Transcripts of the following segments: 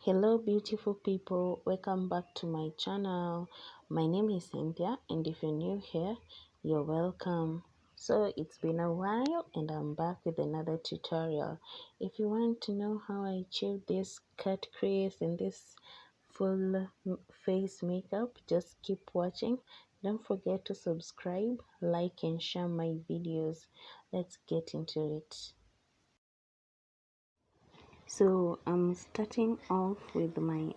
Hello beautiful people, welcome back to my channel. My name is Cynthia, and if you're new here, you're welcome. So it's been a while and I'm back with another tutorial. If you want to know how I achieved this cut crease and this full face makeup, just keep watching. Don't forget to subscribe, like and share my videos. Let's get into it. So I'm starting off with my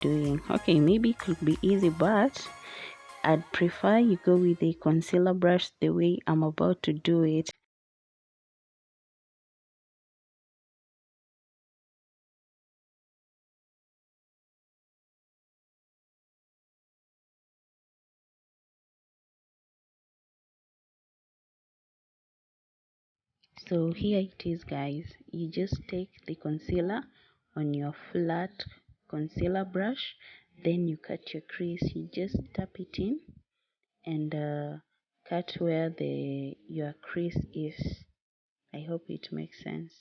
doing. Okay, maybe it could be easy, but I'd prefer you go with a concealer brush the way I'm about to do it. So here it is, guys. You just take the concealer on your flat concealer brush, then you cut your crease. You just tap it in and cut where your crease is. I hope it makes sense.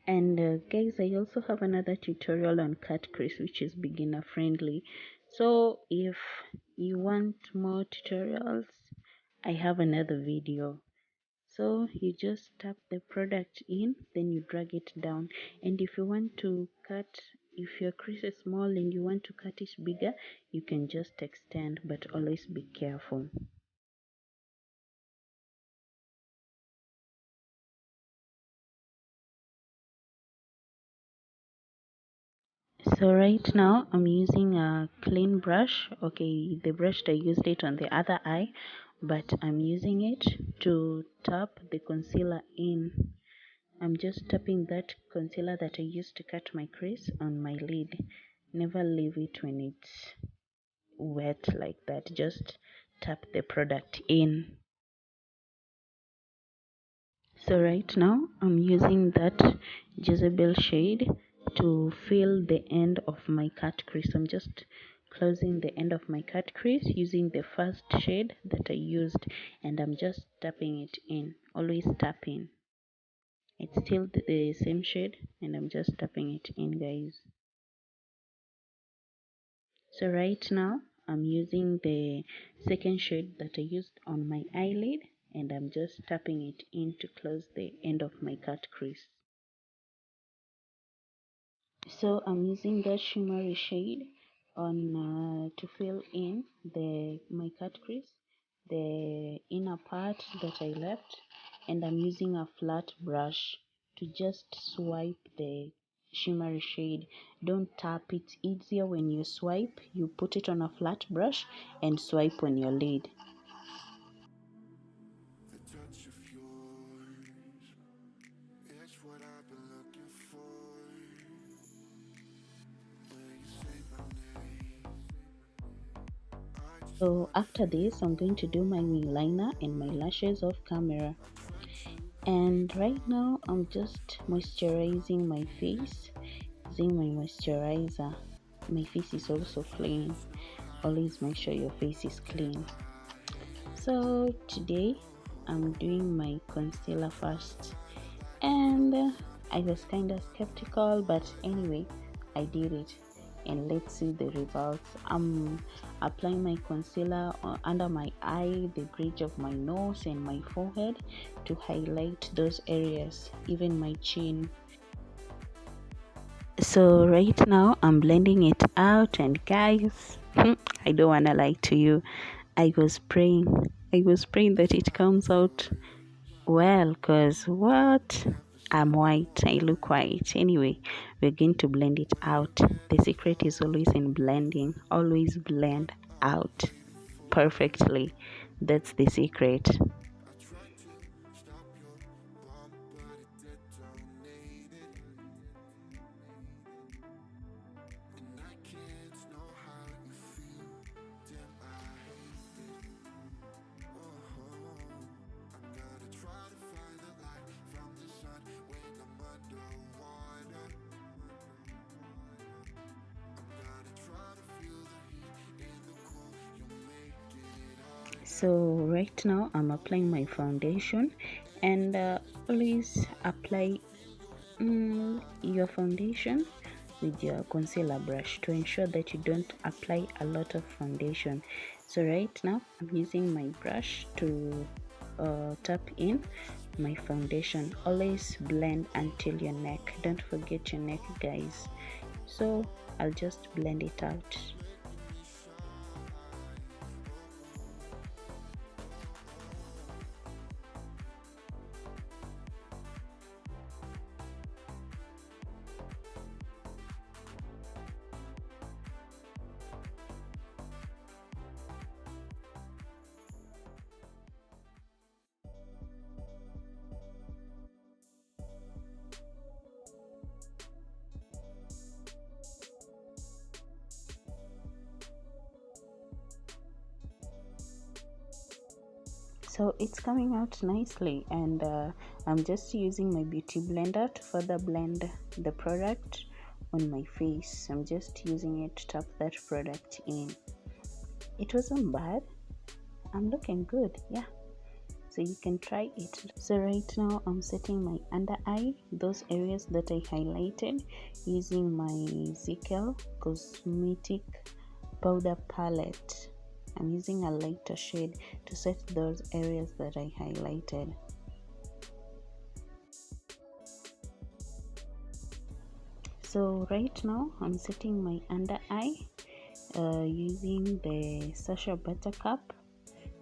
And guys, I also have another tutorial on cut crease which is beginner friendly. So if you want more tutorials, I have another video. So you just tap the product in, then you drag it down. And if you want to cut, if your crease is small and you want to cut it bigger, you can just extend, but always be careful. So right now I'm using a clean brush. Okay, the brush I used it on the other eye, but I'm using it to tap the concealer in. I'm just tapping that concealer that I used to cut my crease on my lid. Never leave it when it's wet like that. Just tap the product in. So right now I'm using that Jezebel shade to fill the end of my cut crease. I'm just closing the end of my cut crease using the first shade that I used, and I'm just tapping it in. Always tapping. It's still the same shade and I'm just tapping it in, guys. So right now I'm using the second shade that I used on my eyelid, and I'm just tapping it in to close the end of my cut crease. So I'm using that shimmery shade on to fill in my cut crease, the inner part that I left, and I'm using a flat brush to just swipe the shimmery shade. Don't tap, it's easier when you swipe. You put it on a flat brush and swipe on your lid. The touch of yours, it's what I've been looking for. When you say my name, I just So wanna after feel this, I'm going to do my wing liner and my lashes off camera. try to And right now I'm just moisturizing my face using my moisturizer. My face is also clean. Always make sure your face is clean. So today I'm doing my concealer first, and I was kind of skeptical, but anyway I did it, and let's see the results. I'm applying my concealer under my eye, the bridge of my nose and my forehead to highlight those areas, even my chin. So right now I'm blending it out, and guys, I don't want to lie to you, I was praying that it comes out well, cause what? I'm white. I look white. Anyway, we're going to blend it out. The secret is always in blending. Always blend out perfectly. That's the secret. I tried to stop your bomb, but it detonated. And I can't know how you feel. Damn, I hate it. I gotta try to find the light from the sun when I'm underwater. I gotta try to feel the heat in the cold. You'll make it hard. So right now I'm applying my foundation, and always apply your foundation with your concealer brush to ensure that you don't apply a lot of foundation. So right now I'm using my brush to tap in my foundation. Always blend until your neck. Don't forget your neck, guys. So I'll just blend it out. So it's coming out nicely, and I'm just using my beauty blender to further blend the product on my face. I'm just using it to tap that product in. It wasn't bad. I'm looking good, yeah, so you can try it. So right now I'm setting my under eye, those areas that I highlighted, using my ZKL cosmetic powder palette. I'm using a lighter shade to set those areas that I highlighted. So right now I'm setting my under eye using the Sasha Buttercup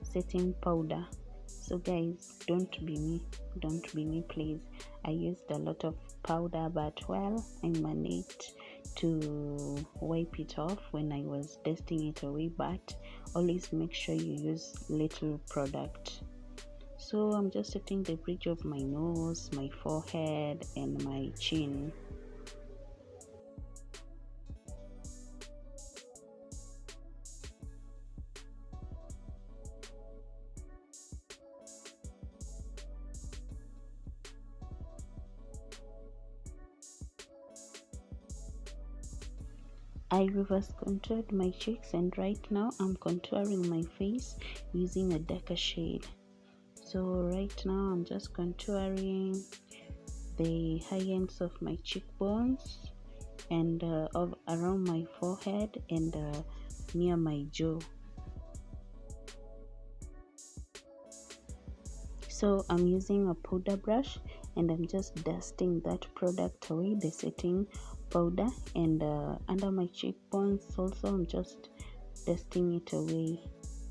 setting powder. So guys, don't be me please. I used a lot of powder, but well, I managed to wipe it off when I was dusting it away. But always make sure you use little product. So I'm just setting the bridge of my nose, my forehead and my chin. I reverse contoured my cheeks, and right now I'm contouring my face using a darker shade. So right now I'm just contouring the high ends of my cheekbones and of around my forehead and near my jaw. So I'm using a powder brush and I'm just dusting that product away, the setting powder, and under my cheekbones also I'm just dusting it away.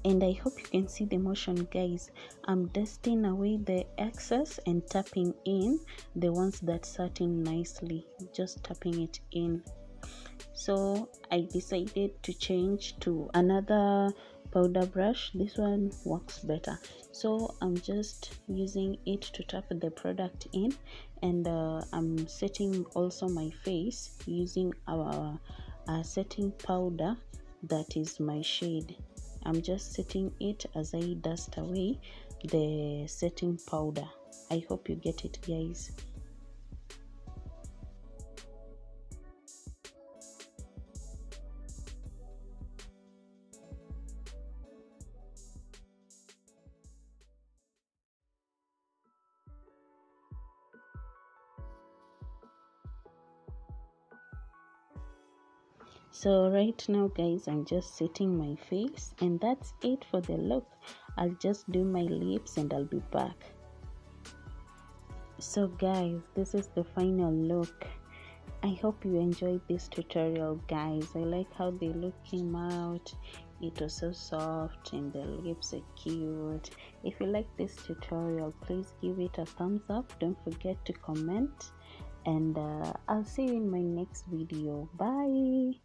And I hope you can see the motion, guys. I'm dusting away the excess and tapping in the ones that sat in nicely, just tapping it in. So I decided to change to another powder brush. This one works better, so I'm just using it to tap the product in, and I'm setting also my face using our setting powder that is my shade. I'm just setting it as I dust away the setting powder. I hope you get it, guys. So right now, guys, I'm just setting my face, and that's it for the look. I'll just do my lips and I'll be back. So guys, this is the final look. I hope you enjoyed this tutorial, guys. I like how the look came out. It was so soft and the lips are cute. If you like this tutorial, please give it a thumbs up. Don't forget to comment, and I'll see you in my next video. Bye.